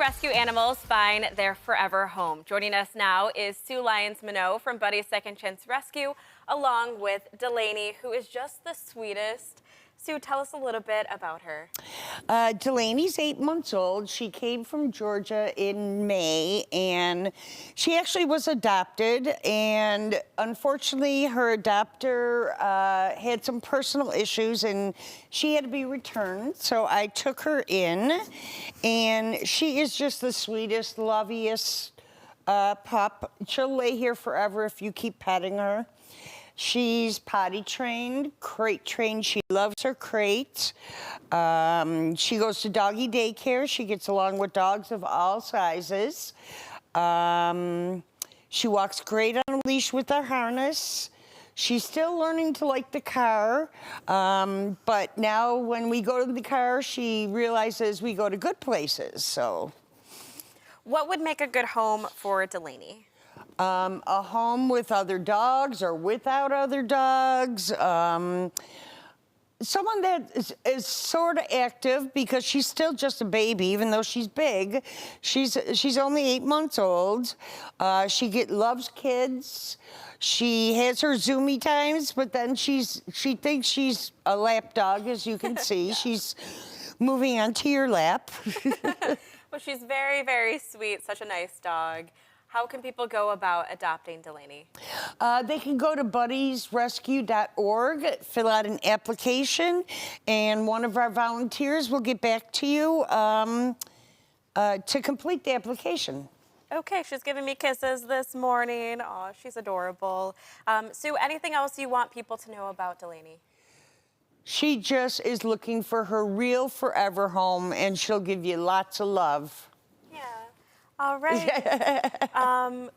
rescue animals find their forever home. Joining us now is Sue Lyons-Minot from Buddy's Second Chance Rescue, along with Delaney, who is just the sweetest. Sue, tell us a little bit about her. Delaney's 8 months old. She came from Georgia in May, and she actually was adopted. And unfortunately, her adopter had some personal issues, and she had to be returned. So I took her in, and she is just the sweetest, loveliest pup. She'll lay here forever if you keep petting her. She's potty trained, crate trained. She loves her crate. She goes to doggy daycare. She gets along with dogs of all sizes. She walks great on a leash with her harness. She's still learning to like the car, but now when we go to the car, she realizes we go to good places, so. What would make a good home for Delaney? A home with other dogs or without other dogs. Someone that is sort of active, because she's still just a baby, even though she's big. She's only 8 months old. She loves kids. She has her zoomy times, but then she thinks she's a lap dog, as you can see. She's moving onto your lap. Well, she's very, very sweet, such a nice dog. How can people go about adopting Delaney? They can go to buddiesrescue.org, fill out an application, and one of our volunteers will get back to you to complete the application. Okay, she's giving me kisses this morning. Oh, she's adorable. Sue, anything else you want people to know about Delaney? She just is looking for her real forever home, and she'll give you lots of love. Yeah. All right.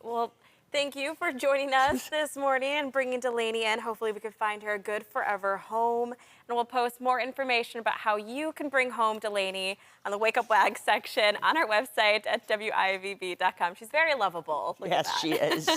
Well, thank you for joining us this morning and bringing Delaney in. Hopefully we can find her a good forever home. And we'll post more information about how you can bring home Delaney on the Wake Up Wag section on our website at WIVB.com. She's very lovable. Look at that. Yes, she is.